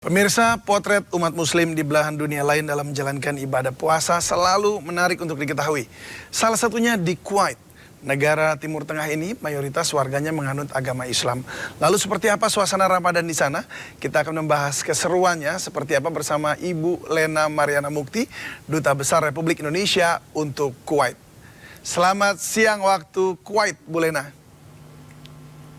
Pemirsa, potret umat muslim di belahan dunia lain dalam menjalankan ibadah puasa selalu menarik untuk diketahui. Salah satunya di Kuwait. Negara Timur Tengah ini mayoritas warganya menganut agama Islam. Lalu seperti apa suasana Ramadan di sana? Kita akan membahas keseruannya seperti apa bersama Ibu Lena Mariana Mukti, Duta Besar Republik Indonesia untuk Kuwait. Selamat siang waktu Kuwait, Bu Lena.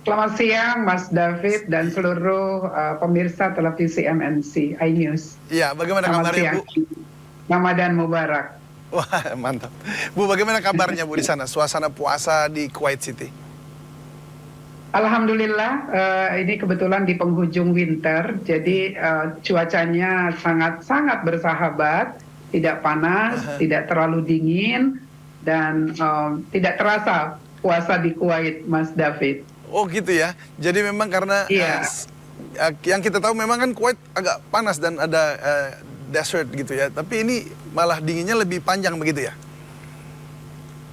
Selamat siang Mas David dan seluruh pemirsa televisi MNC iNews. Iya, bagaimana kabarnya Bu? Ramadan Mubarak. Wah, mantap. Bu, bagaimana kabarnya Bu di sana? Suasana puasa di Kuwait City. Alhamdulillah, ini kebetulan di penghujung winter, jadi cuacanya sangat bersahabat, tidak panas, tidak terlalu dingin, dan tidak terasa puasa di Kuwait, Mas David. Oh gitu ya. Jadi memang karena yang kita tahu memang kan Kuwait agak panas dan ada desert gitu ya. Tapi ini malah dinginnya lebih panjang begitu ya?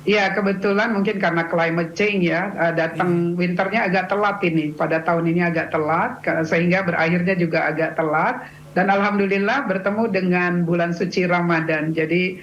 Iya, kebetulan mungkin karena climate change ya, datang winternya agak telat ini. Pada tahun ini agak telat, sehingga berakhirnya juga agak telat. Dan alhamdulillah bertemu dengan bulan suci Ramadan. Jadi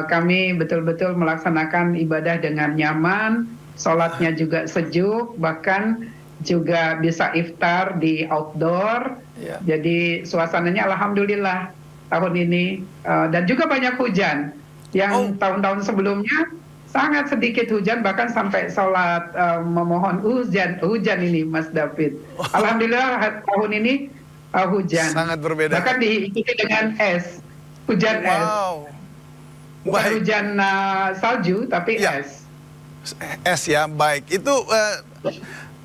kami betul-betul melaksanakan ibadah dengan nyaman, sholatnya juga sejuk, bahkan juga bisa iftar di outdoor. Jadi suasananya alhamdulillah tahun ini. Dan juga banyak hujan. Yang tahun-tahun sebelumnya sangat sedikit hujan, bahkan sampai sholat memohon hujan ini Mas David. Alhamdulillah tahun ini hujan. Sangat berbeda. Bahkan diikuti dengan es, hujan es. Bukan hujan salju, tapi es. Es ya, baik. Itu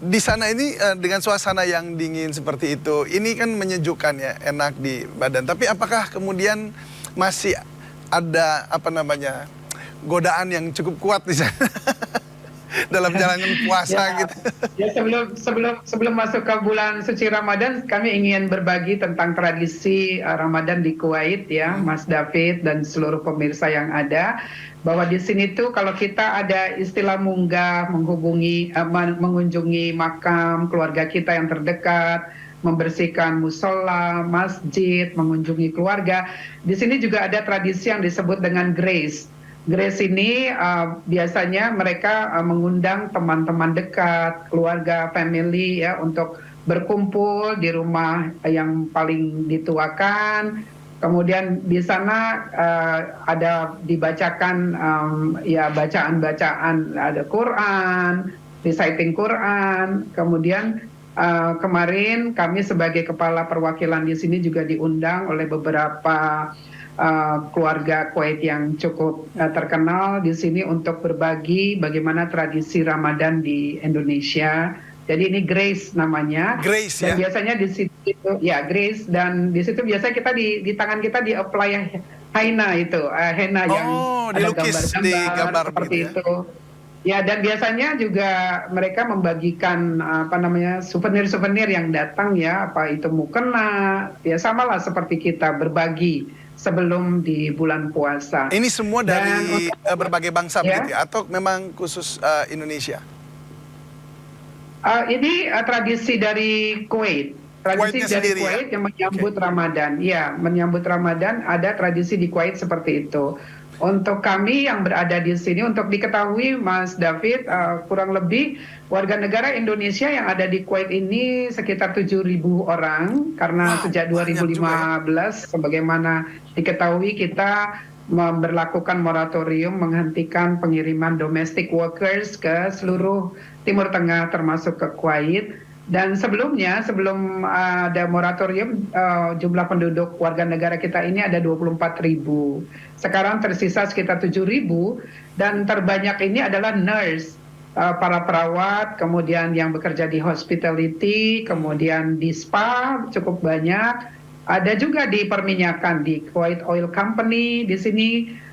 di sana ini dengan suasana yang dingin seperti itu, ini kan menyejukkan ya, enak di badan. Tapi apakah kemudian masih ada godaan yang cukup kuat di sana dalam jalankan puasa gitu? Ya, sebelum masuk ke bulan suci Ramadan, kami ingin berbagi tentang tradisi Ramadan di Kuwait ya, Mas David dan seluruh pemirsa yang ada. Bahwa di sini tuh kalau kita ada istilah munggah, mengunjungi makam keluarga kita yang terdekat, membersihkan musola, masjid, mengunjungi keluarga. Di sini juga ada tradisi yang disebut dengan grace. Grace ini biasanya mereka mengundang teman-teman dekat, keluarga, family ya untuk berkumpul di rumah yang paling dituakan. Kemudian di sana ada dibacakan bacaan-bacaan, ada Quran, reciting Quran. Kemudian kemarin kami sebagai kepala perwakilan di sini juga diundang oleh beberapa keluarga Kuwait yang cukup terkenal di sini untuk berbagi bagaimana tradisi Ramadan di Indonesia. Jadi ini Grace namanya. Grace dan ya. Biasanya di situ ya Grace, dan di situ biasanya kita di tangan kita di apply henna itu, henna yang ada gambar-gambar seperti itu. Ya, dan biasanya juga mereka membagikan souvenir-souvenir yang datang ya, apa itu mukena, ya samalah seperti kita berbagi sebelum di bulan puasa. Ini semua dari berbagai bangsa begitu ya? Atau memang khusus Indonesia? Ini tradisi dari Kuwait. Tradisi dari Kuwait yang menyambut Ramadan. Ya, menyambut Ramadan ada tradisi di Kuwait seperti itu. Untuk kami yang berada di sini, untuk diketahui Mas David, kurang lebih warga negara Indonesia yang ada di Kuwait ini sekitar 7.000 orang. Karena sejak 2015, sebagaimana diketahui kita memberlakukan moratorium menghentikan pengiriman domestic workers ke seluruh Timur Tengah termasuk ke Kuwait. Dan sebelumnya, sebelum ada moratorium, jumlah penduduk warga negara kita ini ada 24.000. Sekarang tersisa sekitar 7.000, dan terbanyak ini adalah nurse, para perawat, kemudian yang bekerja di hospitality, kemudian di spa cukup banyak. Ada juga di perminyakan, di Kuwait Oil Company di sini.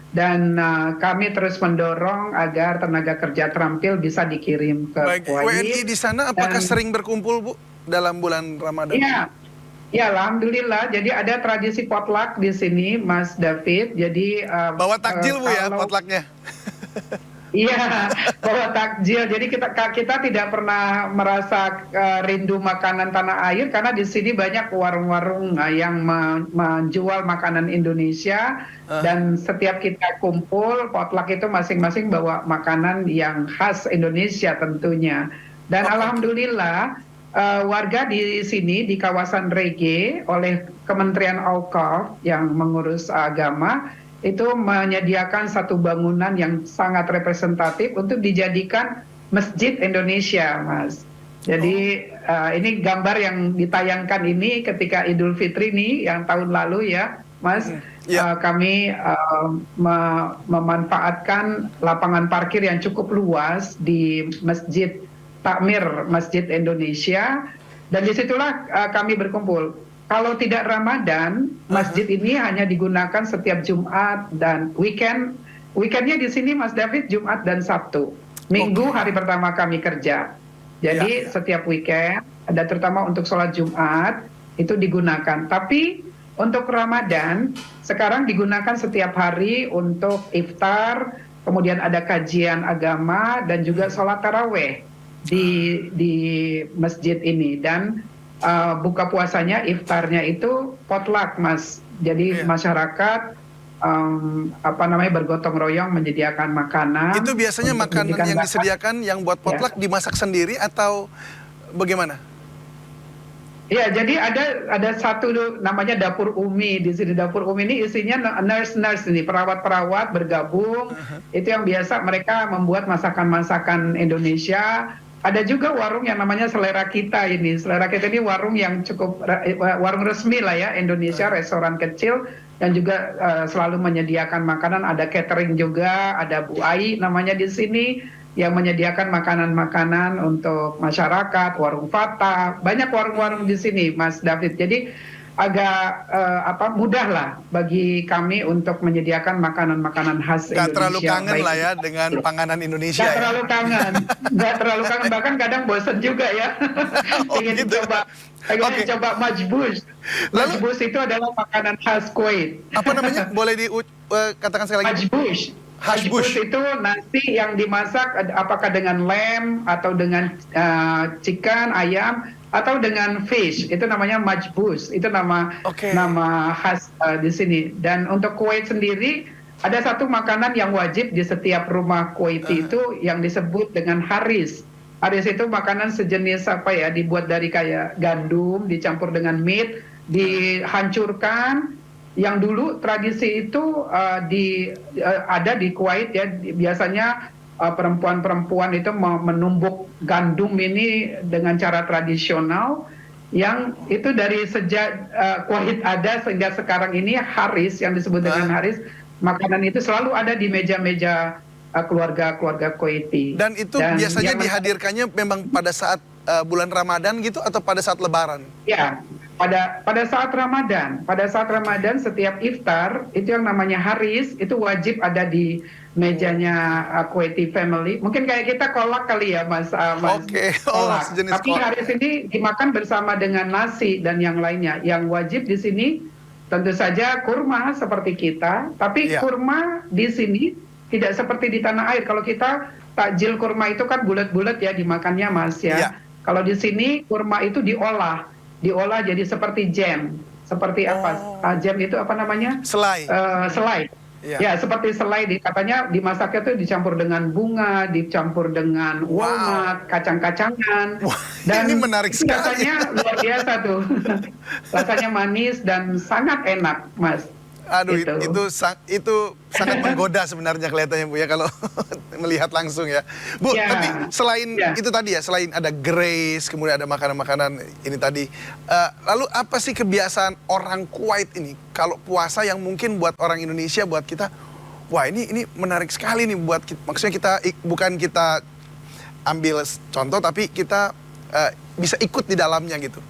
Dan kami terus mendorong agar tenaga kerja terampil bisa dikirim ke Kuwait. WNI di sana apakah sering berkumpul Bu dalam bulan Ramadan? Ya, alhamdulillah. Jadi ada tradisi potluck di sini, Mas David. Jadi bawa takjil Bu ya potlucknya? Iya, bawa takjil. Jadi kita tidak pernah merasa rindu makanan tanah air karena di sini banyak warung-warung yang menjual makanan Indonesia dan setiap kita kumpul potluck itu masing-masing bawa makanan yang khas Indonesia tentunya. Dan Oh, oke. alhamdulillah warga di sini di kawasan Rege oleh Kementerian Auqaf yang mengurus agama itu menyediakan satu bangunan yang sangat representatif untuk dijadikan Masjid Indonesia, Mas. Oh, Jadi ini gambar yang ditayangkan ini ketika Idul Fitri nih yang tahun lalu ya, Mas. ya. Kami memanfaatkan lapangan parkir yang cukup luas di Masjid Takmir Masjid Indonesia dan disitulah kami berkumpul. Kalau tidak Ramadan, masjid ini hanya digunakan setiap Jumat dan weekend. Weekendnya di sini Mas David Jumat dan Sabtu. Minggu Oke. hari pertama kami kerja. Ya, Jadi ya. setiap weekend, ada terutama untuk sholat Jumat itu digunakan. Tapi untuk Ramadan sekarang digunakan setiap hari untuk iftar, kemudian ada kajian agama dan juga sholat taraweh di masjid ini dan buka puasanya, iftarnya itu potluck, Mas. Jadi Iya. masyarakat bergotong royong menyediakan makanan Itu biasanya untuk makanan memberikan yang zakat. disediakan yang buat Ya. potluck dimasak sendiri atau bagaimana? Ya, jadi ada satu namanya dapur Umi di sini. Dapur Umi ini isinya nurse-nurse ini, perawat-perawat bergabung. Itu yang biasa mereka membuat masakan-masakan Indonesia. Ada juga warung yang namanya Selera Kita ini. Selera Kita ini warung yang cukup warung resmi lah ya Indonesia, restoran kecil dan juga selalu menyediakan makanan. Ada catering juga, ada Bu Ai namanya di sini yang menyediakan makanan-makanan untuk masyarakat, warung Fata, banyak warung-warung di sini, Mas David. Jadi agak mudah lah bagi kami untuk menyediakan makanan-makanan khas Nggak terlalu Indonesia. kangen lah ya dengan panganan Indonesia Nggak ya. terlalu kangen, nggak terlalu kangen, bahkan kadang bosan juga ya. Oh pengen gitu. pengen Oke. coba majbus. Lalu Majbus itu adalah makanan khas Kuwait. apa namanya? Boleh katakan sekali lagi, Bu? Majbush. Majbush Hashbush. itu nasi yang dimasak apakah dengan lamb atau dengan chicken, ayam atau dengan fish. Itu namanya majbush. Itu nama Oke. nama khas di sini. Dan untuk Kuwait sendiri ada satu makanan yang wajib di setiap rumah Kuwaiti itu yang disebut dengan haris. Haris itu makanan sejenis apa ya, dibuat dari kayak gandum dicampur dengan meat, dihancurkan. Yang dulu tradisi itu ada di Kuwait ya, biasanya perempuan-perempuan itu menumbuk gandum ini dengan cara tradisional yang itu dari sejak Kuwait ada sehingga sekarang ini haris yang disebut dengan haris, makanan itu selalu ada di meja-meja keluarga-keluarga Kuwaiti. Dan itu Dan biasanya yang dihadirkannya memang pada saat bulan Ramadan gitu atau pada saat Lebaran? ya, pada saat Ramadan setiap iftar itu yang namanya haris itu wajib ada di mejanya Kuwaiti family. Mungkin kayak kita kolak kali ya, Mas. Oke. Oh, Kolak. sejenis Tapi kolak. haris ini dimakan bersama dengan nasi dan yang lainnya. Yang wajib di sini tentu saja kurma seperti kita, tapi Iya. kurma di sini tidak seperti di tanah air. Kalau kita takjil kurma itu kan bulat-bulat ya dimakannya, Mas ya. Iya. Kalau di sini kurma itu diolah jadi seperti jam. Seperti apa? Jam itu apa namanya? Selai. Selai. Iya. Ya, seperti selai katanya dimasaknya tuh dicampur dengan bunga, dicampur dengan walnut, kacang-kacangan. Wah, Dan ini menarik itu sekali. rasanya luar biasa tuh. Rasanya manis dan sangat enak, Mas. Aduh, Gitu. itu sangat menggoda sebenarnya kelihatannya, Bu ya, kalau melihat langsung ya. Bu, Ya. tapi selain Ya. itu tadi ya, selain ada grace, kemudian ada makanan-makanan ini tadi, lalu apa sih kebiasaan orang Kuwait ini kalau puasa yang mungkin buat orang Indonesia, buat kita, wah ini menarik sekali nih buat kita, maksudnya kita bukan kita ambil contoh, tapi kita bisa ikut di dalamnya gitu.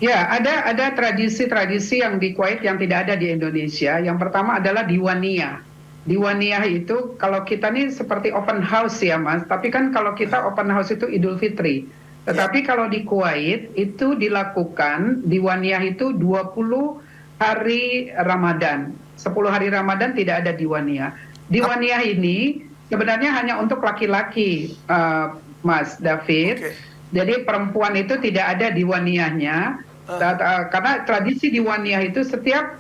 Ya, ada tradisi-tradisi yang di Kuwait yang tidak ada di Indonesia. Yang pertama adalah diwaniyah. Diwaniyah itu kalau kita nih seperti open house ya, Mas. Tapi kan kalau kita open house itu Idul Fitri. Tetapi kalau di Kuwait itu dilakukan diwaniyah itu 20 hari Ramadan. 10 hari Ramadan tidak ada diwaniyah. Diwaniyah ini sebenarnya hanya untuk laki-laki, Mas David. Oke. Jadi perempuan itu tidak ada diwaniyahnya. Karena tradisi diwaniyah itu setiap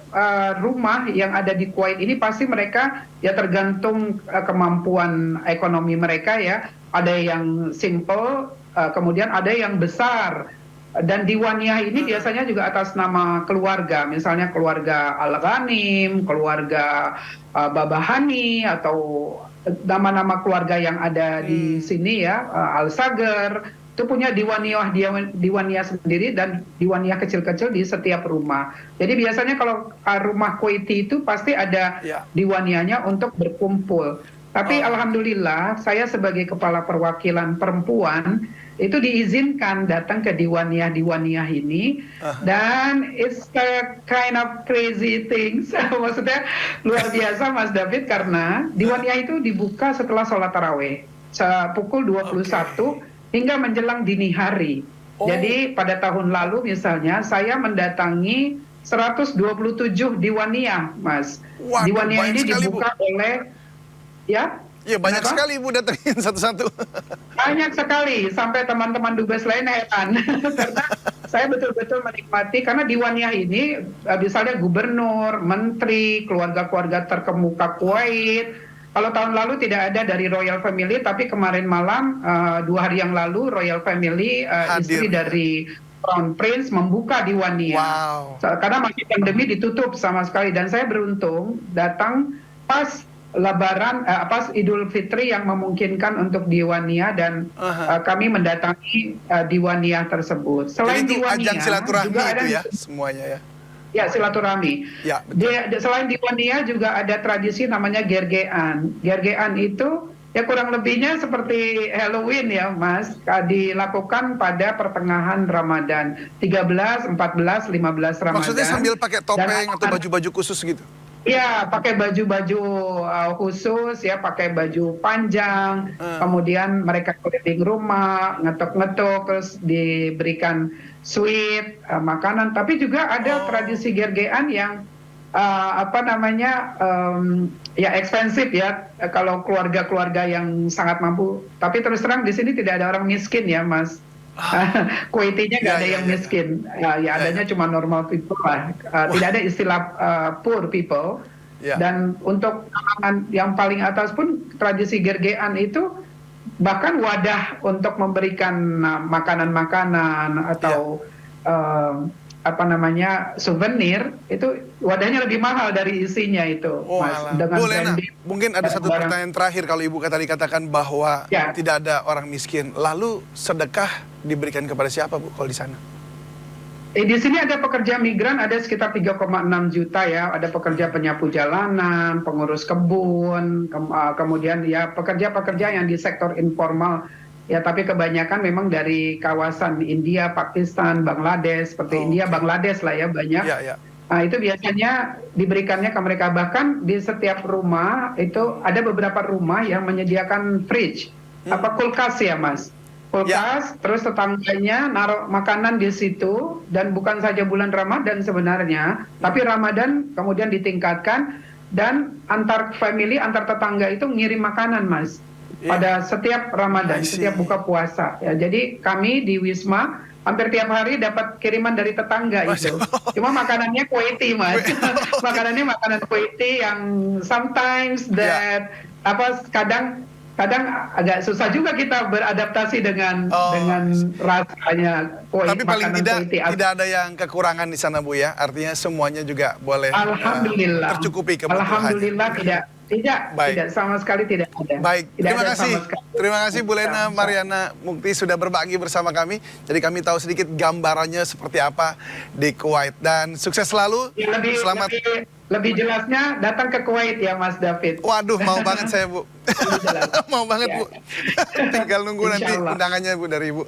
rumah yang ada di Kuwait ini pasti mereka ya tergantung kemampuan ekonomi mereka ya. Ada yang simple, kemudian ada yang besar. Dan diwaniyah ini biasanya juga atas nama keluarga, misalnya keluarga Al-Ghanim, keluarga Babahani, atau nama-nama keluarga yang ada di sini ya, Al-Sagar. Itu punya diwaniyah sendiri dan diwaniyah kecil-kecil di setiap rumah. Jadi biasanya kalau rumah Kuwaiti itu pasti ada diwaniyahnya untuk berkumpul. Tapi alhamdulillah saya sebagai kepala perwakilan perempuan itu diizinkan datang ke diwaniyah ini, dan it's a kind of crazy things. Maksudnya luar biasa Mas David, karena diwaniyah itu dibuka setelah sholat taraweh pukul 21 hingga menjelang dini hari. Jadi pada tahun lalu misalnya saya mendatangi 127 diwaniyah, Mas. Waduh, diwaniyah ini sekali, dibuka Bu. oleh Ya banyak sekali Ibu datengin satu-satu. Banyak sekali, sampai teman-teman dubes lain heran. Karena saya betul-betul menikmati, karena diwaniyah ini misalnya gubernur, menteri, keluarga-keluarga terkemuka Kuwait. Kalau tahun lalu tidak ada dari Royal Family, tapi kemarin malam, 2 hari yang lalu, Royal Family, istri dari Crown Prince membuka diwaniyah. Karena masih pandemi ditutup sama sekali. Dan saya beruntung datang pas Lebaran, pas Idul Fitri yang memungkinkan untuk diwaniyah, dan kami mendatangi diwaniyah tersebut. Selain jadi itu diwaniyah, ajang silaturahmi juga itu ada ya semuanya ya. Ya, silaturahmi. Ya, betul. Selain diwaniyah juga ada tradisi namanya gergean. Gergean itu ya kurang lebihnya seperti Halloween ya, Mas. Dilakukan pada pertengahan Ramadan, 13, 14, 15 Ramadan. Maksudnya sambil pakai topeng atau baju-baju khusus gitu? Iya, pakai baju-baju khusus ya, pakai baju panjang. Kemudian mereka keliling rumah, ngetuk-ngetuk, terus diberikan sweet, makanan. Tapi juga ada tradisi gergean yang ya ekspensif ya, kalau keluarga-keluarga yang sangat mampu. Tapi terus terang di sini tidak ada orang miskin ya, Mas. Kuwaitinya nggak ada yang miskin, ya adanya cuma normal people lah. Tidak ada istilah poor people. Dan untuk kalangan yang paling atas pun tradisi gergean itu bahkan wadah untuk memberikan makanan-makanan atau souvenir, itu wadahnya lebih mahal dari isinya itu, Mas. Dengan Bu Lena, mungkin ada satu pertanyaan terakhir. Kalau Ibu tadi katakan bahwa tidak ada orang miskin, lalu sedekah diberikan kepada siapa, Bu, kalau di sana? Di sini ada pekerja migran, ada sekitar 3,6 juta ya. Ada pekerja penyapu jalanan, pengurus kebun, kemudian ya pekerja-pekerja yang di sektor informal. Ya, tapi kebanyakan memang dari kawasan India, Pakistan, Bangladesh, seperti India, Bangladesh lah ya, banyak. Nah, itu biasanya diberikannya ke mereka. Bahkan di setiap rumah itu ada beberapa rumah yang menyediakan fridge, kulkas ya, Mas. Kulkas, terus tetangganya naruh makanan di situ, dan bukan saja bulan Ramadan sebenarnya, tapi Ramadan kemudian ditingkatkan, dan antar family, antar tetangga itu ngirim makanan, Mas. Pada setiap Ramadan, setiap buka puasa. Ya, jadi kami di Wisma hampir tiap hari dapat kiriman dari tetangga itu. Cuma makanannya Kuwaiti, Mas. Makanannya makanan Kuwaiti yang sometimes kadang agak susah juga kita beradaptasi dengan rasanya tapi paling tidak Kuwaiti. Tidak ada yang kekurangan di sana, Bu ya. Artinya semuanya juga boleh tercukupi kebutuhannya. Alhamdulillah tidak sama sekali tidak ada. Baik, terima kasih Bu Lena Mariana Mukti sudah berbagi bersama kami. Jadi kami tahu sedikit gambarannya seperti apa di Kuwait, dan sukses selalu. Selamat. Lebih jelasnya datang ke Kuwait ya, Mas David. Waduh, mau banget saya, Bu. Mau banget, Bu. Tinggal nunggu nanti undangannya, Bu, dari Ibu.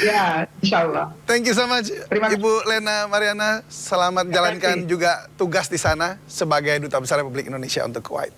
Ya, insya Allah. Thank you so much, Ibu Lena Mariana. Selamat jalankan juga tugas di sana sebagai Duta Besar Republik Indonesia untuk Kuwait.